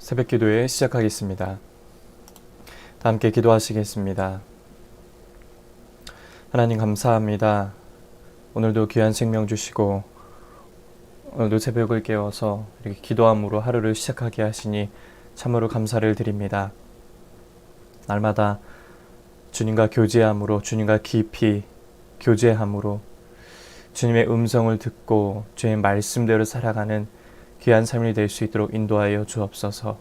새벽기도회 시작하겠습니다. 다 함께 기도하시겠습니다. 하나님 감사합니다. 오늘도 귀한 생명 주시고 오늘도 새벽을 깨워서 이렇게 기도함으로 하루를 시작하게 하시니 참으로 감사를 드립니다. 날마다 주님과 교제함으로, 주님과 깊이 교제함으로 주님의 음성을 듣고 주의 말씀대로 살아가는 귀한 삶이 될 수 있도록 인도하여 주옵소서.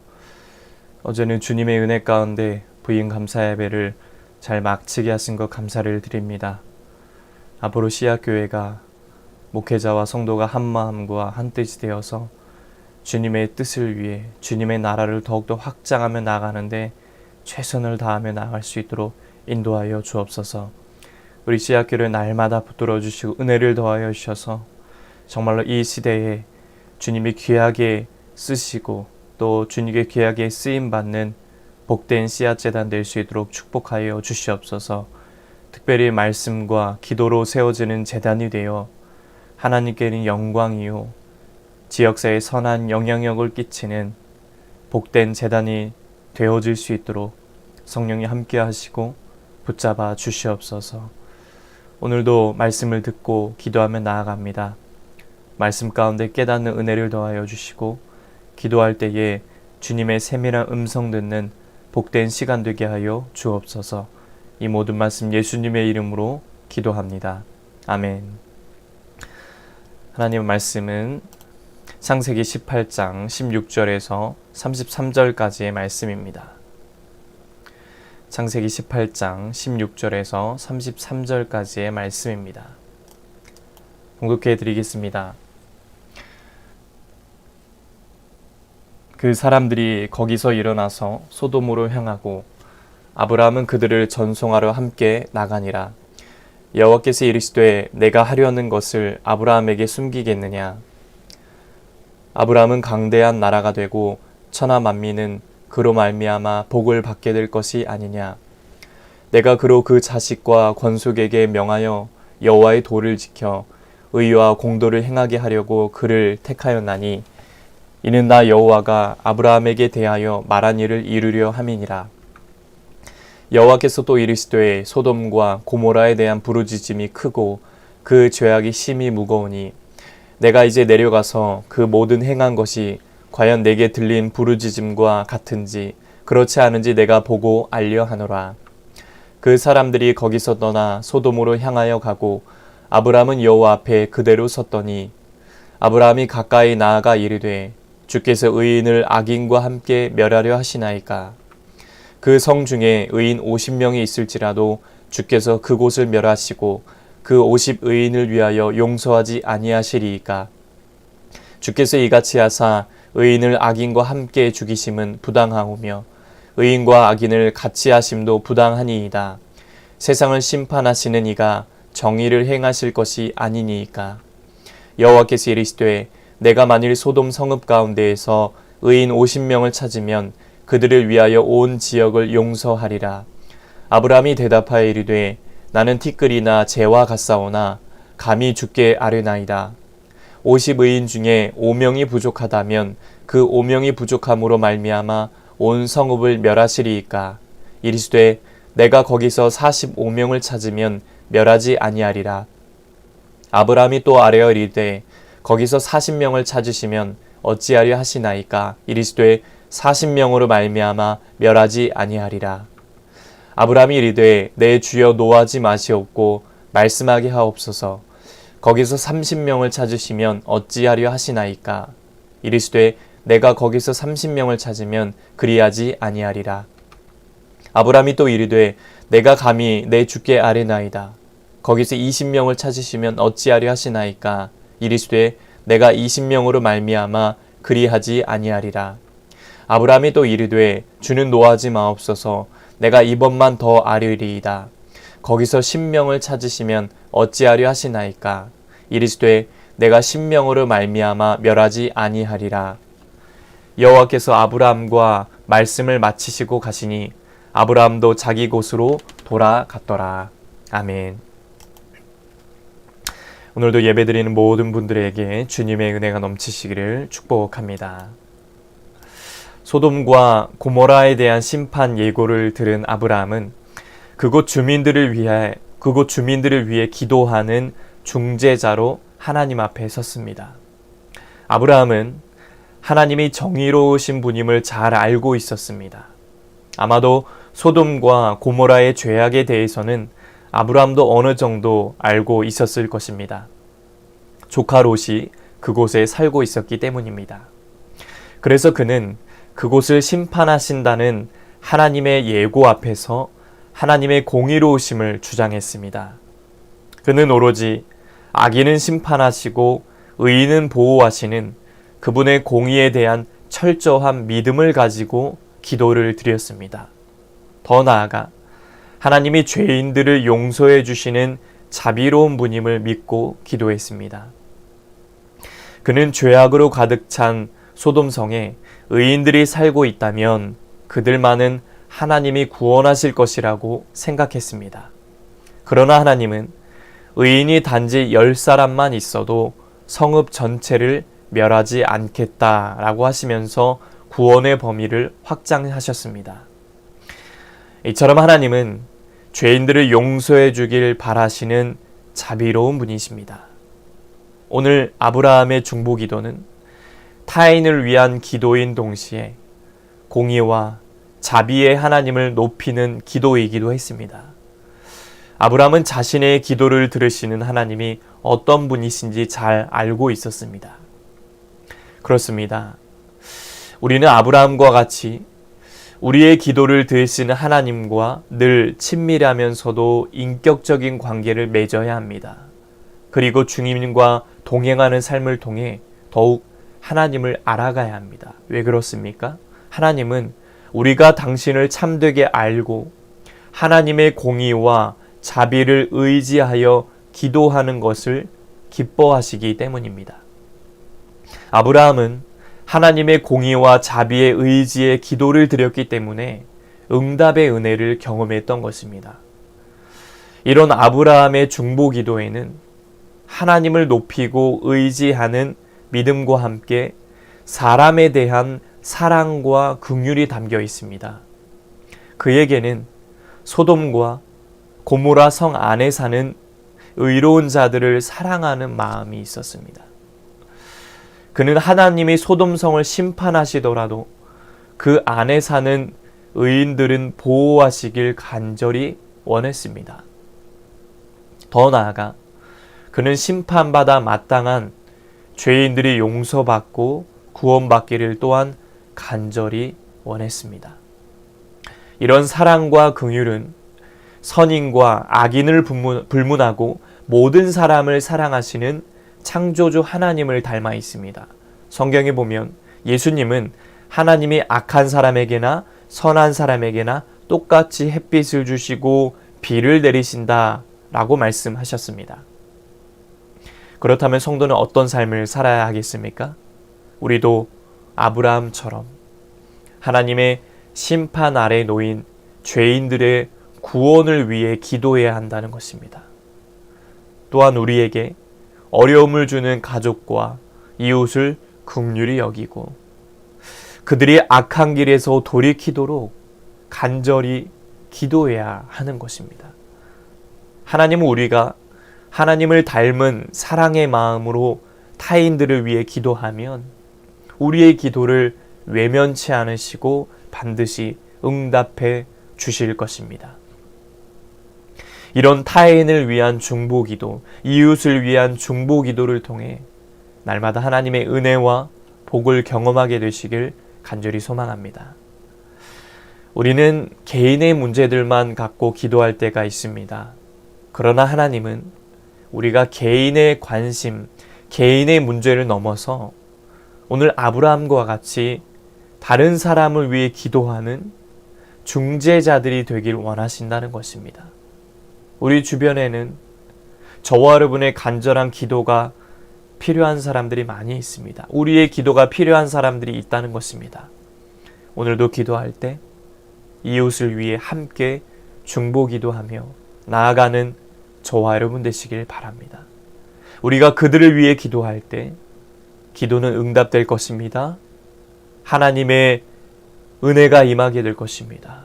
어제는 주님의 은혜 가운데 부인 감사 예배를 잘 마치게 하신 것 감사를 드립니다. 앞으로 씨앗교회가 목회자와 성도가 한 마음과 한 뜻이 되어서 주님의 뜻을 위해 주님의 나라를 더욱더 확장하며 나가는데 최선을 다하며 나아갈 수 있도록 인도하여 주옵소서. 우리 씨앗교회를 날마다 붙들어 주시고 은혜를 더하여 주셔서 정말로 이 시대에 주님이 귀하게 쓰시고 또 주님께 귀하게 쓰임받는 복된 씨앗재단 될 수 있도록 축복하여 주시옵소서. 특별히 말씀과 기도로 세워지는 재단이 되어 하나님께는 영광이요 지역사회에 선한 영향력을 끼치는 복된 재단이 되어질 수 있도록 성령이 함께 하시고 붙잡아 주시옵소서. 오늘도 말씀을 듣고 기도하며 나아갑니다. 말씀 가운데 깨닫는 은혜를 더하여 주시고 기도할 때에 주님의 세밀한 음성 듣는 복된 시간 되게 하여 주옵소서. 이 모든 말씀 예수님의 이름으로 기도합니다. 아멘. 하나님의 말씀은 창세기 18장 16절에서 33절까지의 말씀입니다. 창세기 18장 16절에서 33절까지의 말씀입니다. 공독해 드리겠습니다. 그 사람들이 거기서 일어나서 소돔으로 향하고 아브라함은 그들을 전송하러 함께 나가니라. 여호와께서 이르시되 내가 하려는 것을 아브라함에게 숨기겠느냐. 아브라함은 강대한 나라가 되고 천하 만민은 그로 말미암아 복을 받게 될 것이 아니냐. 내가 그로 그 자식과 권속에게 명하여 여호와의 도를 지켜 의와 공도를 행하게 하려고 그를 택하였나니 이는 나 여호와가 아브라함에게 대하여 말한 일을 이루려 함이니라. 여호와께서 또 이르시되 소돔과 고모라에 대한 부르짖음이 크고 그 죄악이 심히 무거우니 내가 이제 내려가서 그 모든 행한 것이 과연 내게 들린 부르짖음과 같은지 그렇지 않은지 내가 보고 알려 하노라. 그 사람들이 거기서 떠나 소돔으로 향하여 가고 아브라함은 여호와 앞에 그대로 섰더니 아브라함이 가까이 나아가 이르되 주께서 의인을 악인과 함께 멸하려 하시나이까. 그 성 중에 의인 50명이 있을지라도 주께서 그곳을 멸하시고 그 50의인을 위하여 용서하지 아니하시리이까. 주께서 이같이 하사 의인을 악인과 함께 죽이심은 부당하오며 의인과 악인을 같이 하심도 부당하니이다. 세상을 심판하시는 이가 정의를 행하실 것이 아니니이까. 여호와께서 이르시되 내가 만일 소돔 성읍 가운데에서 의인 50명을 찾으면 그들을 위하여 온 지역을 용서하리라. 아브라함이 대답하여 이르되 나는 티끌이나 재와 같사오나 감히 주께 아뢰나이다. 50의인 중에 5명이 부족하다면 그 5명이 부족함으로 말미암아 온 성읍을 멸하시리이까. 이르시되 내가 거기서 45명을 찾으면 멸하지 아니하리라. 아브라함이 또 아뢰어 이르되 거기서 40명을 찾으시면 어찌하려 하시나이까. 이르시되 40명으로 말미암아 멸하지 아니하리라. 아브라함이 이르되 내 주여 노하지 마시옵고 말씀하게 하옵소서. 거기서 30명을 찾으시면 어찌하려 하시나이까. 이르시되 내가 거기서 30명을 찾으면 그리하지 아니하리라. 아브라함이 또 이르되 내가 감히 내 주께 아뢰나이다. 거기서 20명을 찾으시면 어찌하려 하시나이까. 이르시되 내가 20명으로 말미암아 그리하지 아니하리라. 아브라함이 또 이르되 주는 노하지 마옵소서. 내가 이번만 더 아뢰리이다. 거기서 10명을 찾으시면 어찌하려 하시나이까. 이르시되 내가 10명으로 말미암아 멸하지 아니하리라. 여호와께서 아브라함과 말씀을 마치시고 가시니 아브라함도 자기 곳으로 돌아갔더라. 아멘. 오늘도 예배드리는 모든 분들에게 주님의 은혜가 넘치시기를 축복합니다. 소돔과 고모라에 대한 심판 예고를 들은 아브라함은 그곳 주민들을 위해 기도하는 중재자로 하나님 앞에 섰습니다. 아브라함은 하나님이 정의로우신 분임을 잘 알고 있었습니다. 아마도 소돔과 고모라의 죄악에 대해서는 아브라함도 어느 정도 알고 있었을 것입니다. 조카 롯이 그곳에 살고 있었기 때문입니다. 그래서 그는 그곳을 심판하신다는 하나님의 예고 앞에서 하나님의 공의로우심을 주장했습니다. 그는 오로지 악인은 심판하시고 의인은 보호하시는 그분의 공의에 대한 철저한 믿음을 가지고 기도를 드렸습니다. 더 나아가 하나님이 죄인들을 용서해 주시는 자비로운 분임을 믿고 기도했습니다. 그는 죄악으로 가득 찬 소돔성에 의인들이 살고 있다면 그들만은 하나님이 구원하실 것이라고 생각했습니다. 그러나 하나님은 의인이 단지 10사람만 있어도 성읍 전체를 멸하지 않겠다라고 하시면서 구원의 범위를 확장하셨습니다. 이처럼 하나님은 죄인들을 용서해 주길 바라시는 자비로운 분이십니다. 오늘 아브라함의 중보기도는 타인을 위한 기도인 동시에 공의와 자비의 하나님을 높이는 기도이기도 했습니다. 아브라함은 자신의 기도를 들으시는 하나님이 어떤 분이신지 잘 알고 있었습니다. 그렇습니다. 우리는 아브라함과 같이 우리의 기도를 들으시는 하나님과 늘 친밀하면서도 인격적인 관계를 맺어야 합니다. 그리고 주님과 동행하는 삶을 통해 더욱 하나님을 알아가야 합니다. 왜 그렇습니까? 하나님은 우리가 당신을 참되게 알고 하나님의 공의와 자비를 의지하여 기도하는 것을 기뻐하시기 때문입니다. 아브라함은 하나님의 공의와 자비의 의지에 기도를 드렸기 때문에 응답의 은혜를 경험했던 것입니다. 이런 아브라함의 중보 기도에는 하나님을 높이고 의지하는 믿음과 함께 사람에 대한 사랑과 긍휼이 담겨 있습니다. 그에게는 소돔과 고모라 성 안에 사는 의로운 자들을 사랑하는 마음이 있었습니다. 그는 하나님이 소돔성을 심판하시더라도 그 안에 사는 의인들은 보호하시길 간절히 원했습니다. 더 나아가 그는 심판받아 마땅한 죄인들이 용서받고 구원받기를 또한 간절히 원했습니다. 이런 사랑과 긍휼은 선인과 악인을 불문하고 모든 사람을 사랑하시는 창조주 하나님을 닮아 있습니다. 성경에 보면 예수님은 하나님이 악한 사람에게나 선한 사람에게나 똑같이 햇빛을 주시고 비를 내리신다 라고 말씀하셨습니다. 그렇다면 성도는 어떤 삶을 살아야 하겠습니까? 우리도 아브라함처럼 하나님의 심판 아래 놓인 죄인들의 구원을 위해 기도해야 한다는 것입니다. 또한 우리에게 어려움을 주는 가족과 이웃을 긍휼히 여기고 그들이 악한 길에서 돌이키도록 간절히 기도해야 하는 것입니다. 하나님은 우리가 하나님을 닮은 사랑의 마음으로 타인들을 위해 기도하면 우리의 기도를 외면치 않으시고 반드시 응답해 주실 것입니다. 이런 타인을 위한 중보기도, 이웃을 위한 중보기도를 통해 날마다 하나님의 은혜와 복을 경험하게 되시길 간절히 소망합니다. 우리는 개인의 문제들만 갖고 기도할 때가 있습니다. 그러나 하나님은 우리가 개인의 관심, 개인의 문제를 넘어서 오늘 아브라함과 같이 다른 사람을 위해 기도하는 중재자들이 되길 원하신다는 것입니다. 우리 주변에는 저와 여러분의 간절한 기도가 필요한 사람들이 많이 있습니다. 우리의 기도가 필요한 사람들이 있다는 것입니다. 오늘도 기도할 때 이웃을 위해 함께 중보기도하며 나아가는 저와 여러분 되시길 바랍니다. 우리가 그들을 위해 기도할 때 기도는 응답될 것입니다. 하나님의 은혜가 임하게 될 것입니다.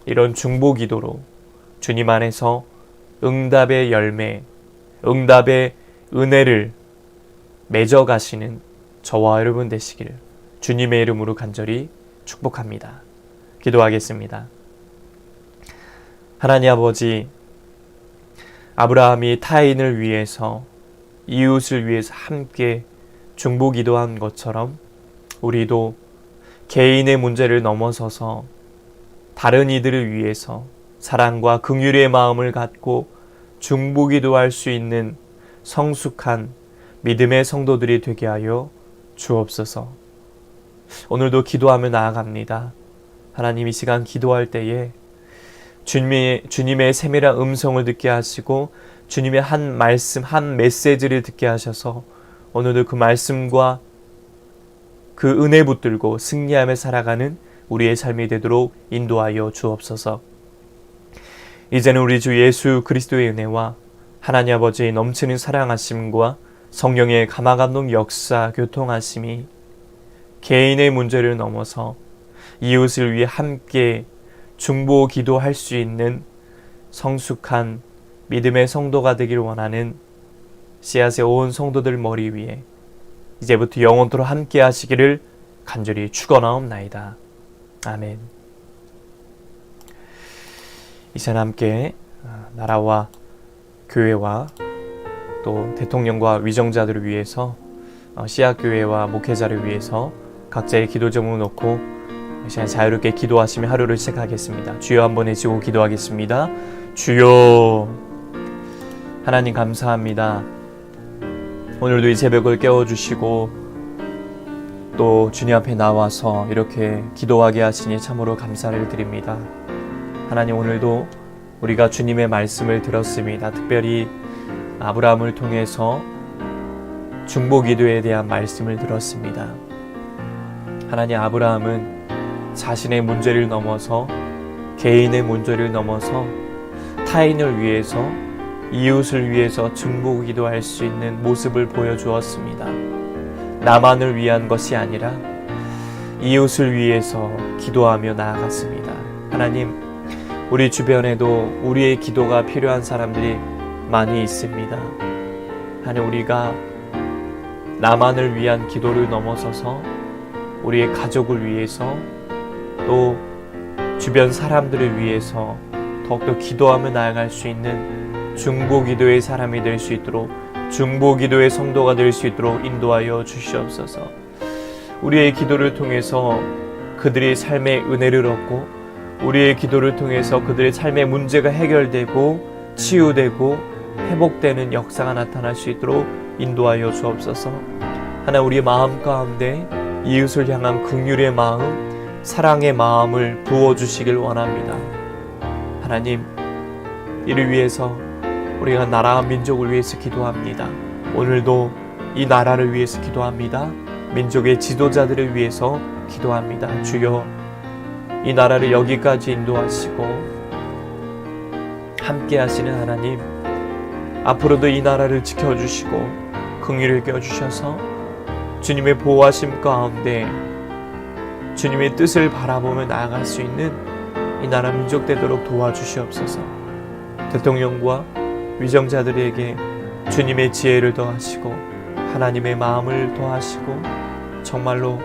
이런 중보 기도로 주님 안에서 응답의 열매, 응답의 은혜를 맺어가시는 저와 여러분 되시기를 주님의 이름으로 간절히 축복합니다. 기도하겠습니다. 하나님 아버지, 아브라함이 타인을 위해서, 이웃을 위해서 함께 중보 기도한 것처럼 우리도 개인의 문제를 넘어서서 다른 이들을 위해서 사랑과 긍휼의 마음을 갖고 중보 기도할 수 있는 성숙한 믿음의 성도들이 되게 하여 주옵소서. 오늘도 기도하며 나아갑니다. 하나님, 이 시간 기도할 때에 주님의 세밀한 음성을 듣게 하시고 주님의 한 말씀, 한 메시지를 듣게 하셔서 오늘도 그 말씀과 그 은혜 붙들고 승리하며 살아가는 우리의 삶이 되도록 인도하여 주옵소서. 이제는 우리 주 예수 그리스도의 은혜와 하나님 아버지의 넘치는 사랑하심과 성령의 감화감동 역사 교통하심이 개인의 문제를 넘어서 이웃을 위해 함께 중보 기도할 수 있는 성숙한 믿음의 성도가 되기를 원하는 씨앗의 온 성도들 머리 위에 이제부터 영원토록 함께 하시기를 간절히 축원하옵나이다. 아멘. 이 시간 함께 나라와 교회와 또 대통령과 위정자들을 위해서 씨앗교회와 목회자를 위해서 각자의 기도 제목을 놓고 이 시간 자유롭게 기도하시며 하루를 시작하겠습니다. 주여 한번 외치고 기도하겠습니다. 주여. 하나님 감사합니다. 오늘도 이 새벽을 깨워주시고 또 주님 앞에 나와서 이렇게 기도하게 하시니 참으로 감사를 드립니다. 하나님, 오늘도 우리가 주님의 말씀을 들었습니다. 특별히 아브라함을 통해서 중보 기도에 대한 말씀을 들었습니다. 하나님, 아브라함은 자신의 문제를 넘어서 개인의 문제를 넘어서 타인을 위해서 이웃을 위해서 중보 기도할 수 있는 모습을 보여주었습니다. 나만을 위한 것이 아니라 이웃을 위해서 기도하며 나아갔습니다. 하나님, 우리 주변에도 우리의 기도가 필요한 사람들이 많이 있습니다. 하나님, 우리가 나만을 위한 기도를 넘어서서 우리의 가족을 위해서 또 주변 사람들을 위해서 더욱더 기도하며 나아갈 수 있는 중보 기도의 사람이 될 수 있도록, 중보 기도의 성도가 될 수 있도록 인도하여 주시옵소서. 우리의 기도를 통해서 그들의 삶의 은혜를 얻고, 우리의 기도를 통해서 그들의 삶의 문제가 해결되고 치유되고 회복되는 역사가 나타날 수 있도록 인도하여 주옵소서. 하나님, 우리의 마음 가운데 이웃을 향한 긍휼의 마음, 사랑의 마음을 부어주시길 원합니다. 하나님, 이를 위해서 우리가 나라와 민족을 위해서 기도합니다. 오늘도 이 나라를 위해서 기도합니다. 민족의 지도자들을 위해서 기도합니다. 주여, 이 나라를 여기까지 인도하시고 함께 하시는 하나님, 앞으로도 이 나라를 지켜주시고 긍휼을 껴주셔서 주님의 보호하심 가운데 주님의 뜻을 바라보며 나아갈 수 있는 이 나라 민족 되도록 도와주시옵소서. 대통령과 위정자들에게 주님의 지혜를 더하시고 하나님의 마음을 더하시고 정말로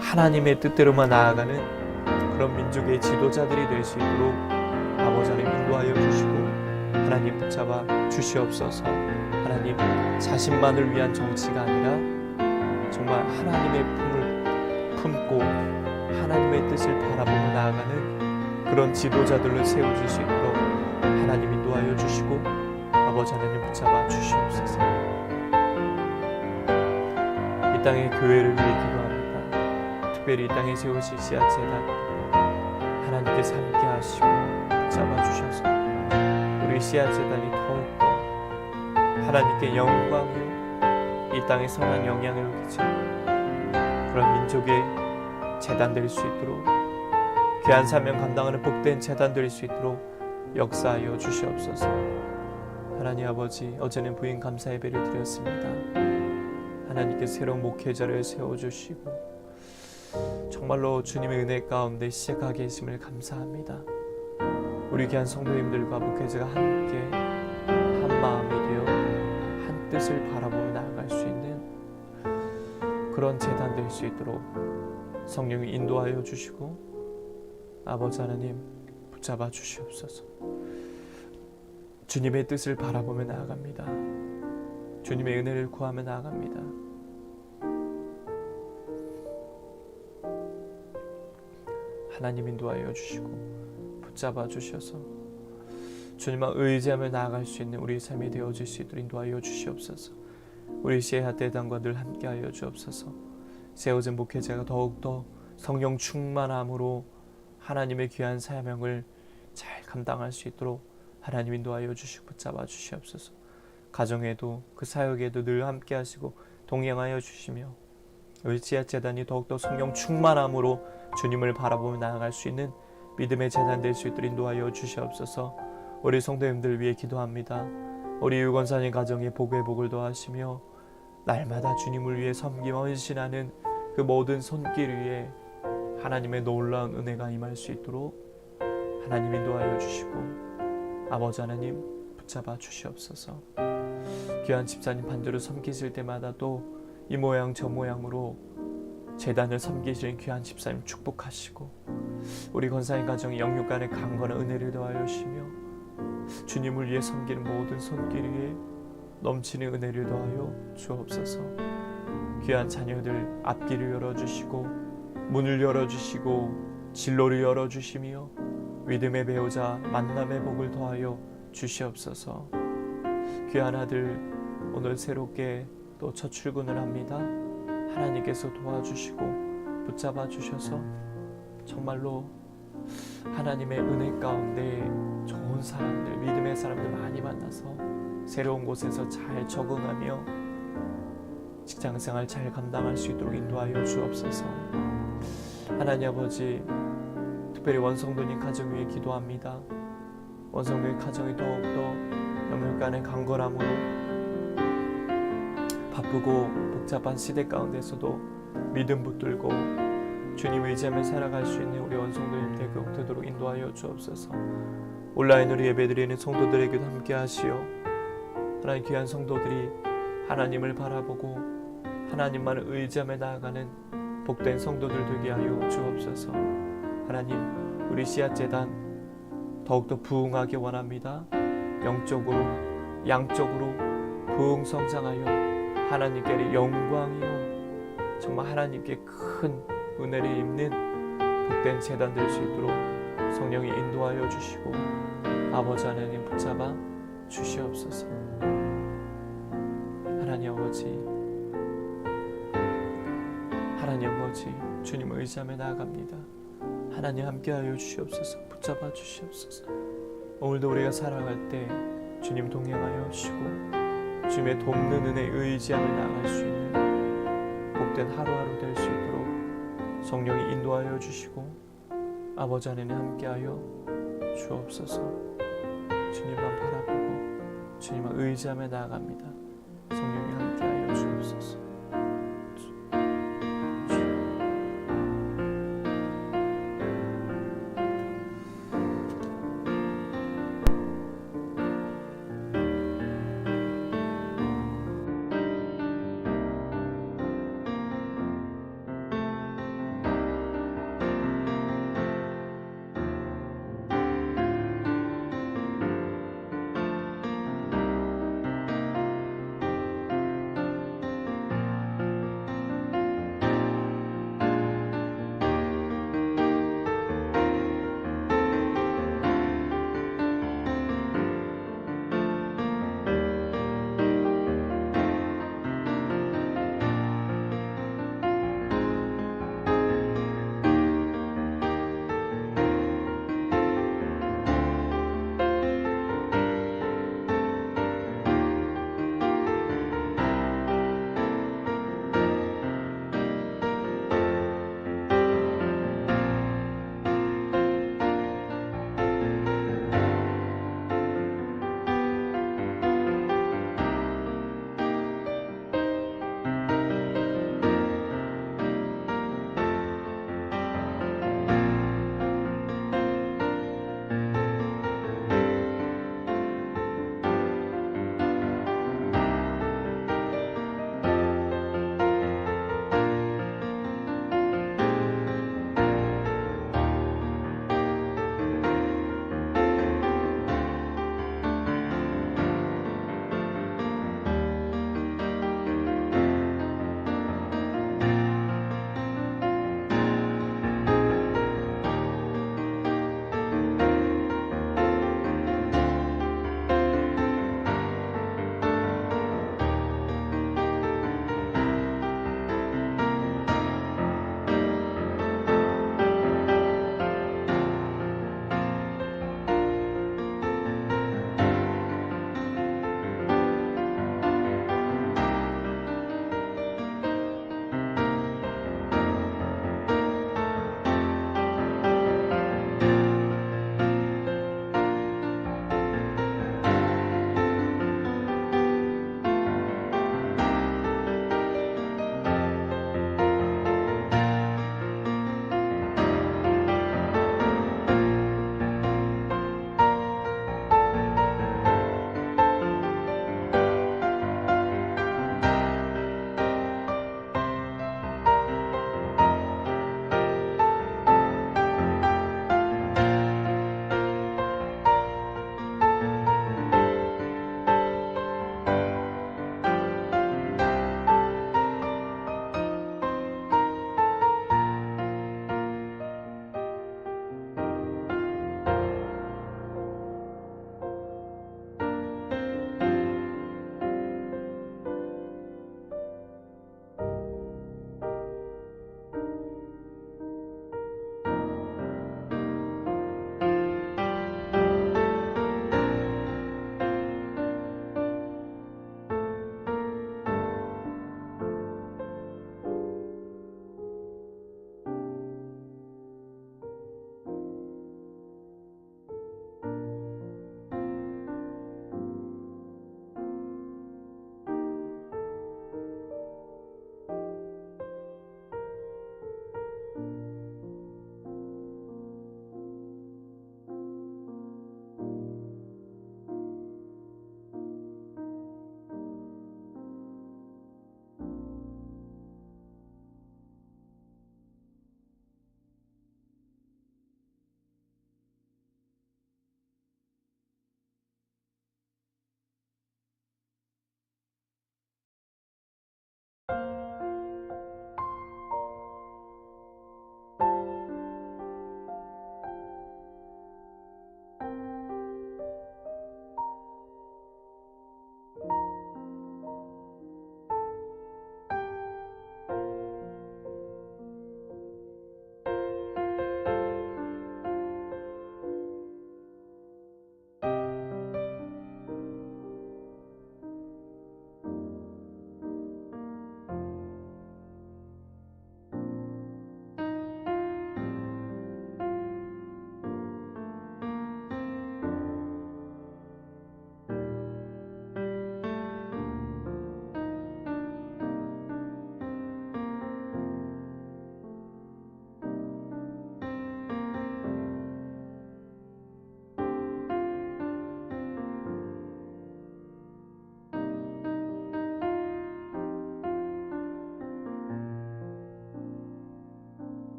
하나님의 뜻대로만 나아가는 그런 민족의 지도자들이 될 수 있도록 아버지 하나님 인도하여 주시고 하나님 붙잡아 주시옵소서. 하나님, 자신만을 위한 정치가 아니라 정말 하나님의 품을 품고 하나님의 뜻을 바라보며 나아가는 그런 지도자들로 세워질 수 있도록 하나님 인도하여 주시고 아버지 하나님 붙잡아 주시옵소서. 이 땅의 교회를 위해 기도합니다. 특별히 이 땅에 세우실 씨앗재단 하나님께서 함께 하시고 붙잡아 주셔서 우리 씨앗재단이 더욱더 하나님께 영광이요 이 땅에 선한 영향을 끼치는 그런 민족의 재단 될 수 있도록, 귀한 사명 감당하는 복된 재단 될 수 있도록 역사하여 주시옵소서. 하나님 아버지, 어제는 부인 감사 예배를 드렸습니다. 하나님께 새로운 목회자를 세워주시고 정말로 주님의 은혜 가운데 시작하게 계심을 감사합니다. 우리 귀한 성도님들과 목회자가 함께 한 마음이 되어 한 뜻을 바라보며 나아갈 수 있는 그런 제단 될 수 있도록 성령이 인도하여 주시고 아버지 하나님 붙잡아 주시옵소서. 주님의 뜻을 바라보며 나아갑니다. 주님의 은혜를 구하며 나아갑니다. 하나님 인도하여 주시고 붙잡아 주셔서 주님만 의지하며 나아갈 수 있는 우리의 삶이 되어질 수 있도록 인도하여 주시옵소서. 우리 시에하 대당과 늘 함께하여 주옵소서. 세워진 목회자가 더욱더 성령 충만함으로 하나님의 귀한 사명을 잘 감당할 수 있도록 하나님 인도하여 주시고 붙잡아 주시옵소서. 가정에도 그 사역에도 늘 함께 하시고 동행하여 주시며 우리 지하재단이 더욱더 성령 충만함으로 주님을 바라보며 나아갈 수 있는 믿음의 재단 될 수 있도록 인도하여 주시옵소서. 우리 성도님들 위해 기도합니다. 우리 유건사님 가정에 복의 복을 더하시며 날마다 주님을 위해 섬기며 헌신하는 그 모든 손길 위에 하나님의 놀라운 은혜가 임할 수 있도록 하나님 인도하여 주시고 아버지 하나님 붙잡아 주시옵소서. 귀한 집사님 반대로 섬기실 때마다 또 이 모양 저 모양으로 재단을 섬기시는 귀한 집사님 축복하시고 우리 권사님 가정의 영육간의 강건한 은혜를 더하여 주시며 주님을 위해 섬기는 모든 손길 위에 넘치는 은혜를 더하여 주옵소서. 귀한 자녀들 앞길을 열어주시고 문을 열어주시고 진로를 열어주시며 믿음의 배우자 만남의 복을 더하여 주시옵소서. 귀한 아들 오늘 새롭게 또 첫 출근을 합니다. 하나님께서 도와주시고 붙잡아 주셔서 정말로 하나님의 은혜 가운데 좋은 사람들, 믿음의 사람들 많이 만나서 새로운 곳에서 잘 적응하며 직장생활 잘 감당할 수 있도록 인도하여 주옵소서. 하나님 아버지 특별히 원성도님 가정 위해 기도합니다. 원성도님 가정이 더욱더 영육간의 강건함으로 바쁘고 복잡한 시대 가운데서도 믿음 붙들고 주님 의지하며 살아갈 수 있는 우리 원성도님 되도록 인도하여 주옵소서. 온라인으로 예배드리는 성도들에게도 함께 하시어 하나님 귀한 성도들이 하나님을 바라보고 하나님만을 의지하며 나아가는 복된 성도들 되게 하여 주옵소서. 하나님 우리 씨앗재단 더욱더 부흥하기 원합니다. 영적으로 양적으로 부흥성장하여 하나님께 영광이요 정말 하나님께 큰 은혜를 입는 복된 재단 될 수 있도록 성령이 인도하여 주시고 아버지 하나님 붙잡아 주시옵소서. 하나님 아버지 주님을 의지하며 나아갑니다. 하나님 함께하여 주시옵소서. 붙잡아 주시옵소서. 오늘도 우리가 살아갈 때 주님 동행하여 주시고 주님의 돕는 은혜에 의지하며 나아갈 수 있는 복된 하루하루 될 수 있도록 성령이 인도하여 주시고 아버지 하나님 함께하여 주옵소서. 주님만 바라보고 주님만 의지하며 나아갑니다. 성령이 함께하여 주옵소서.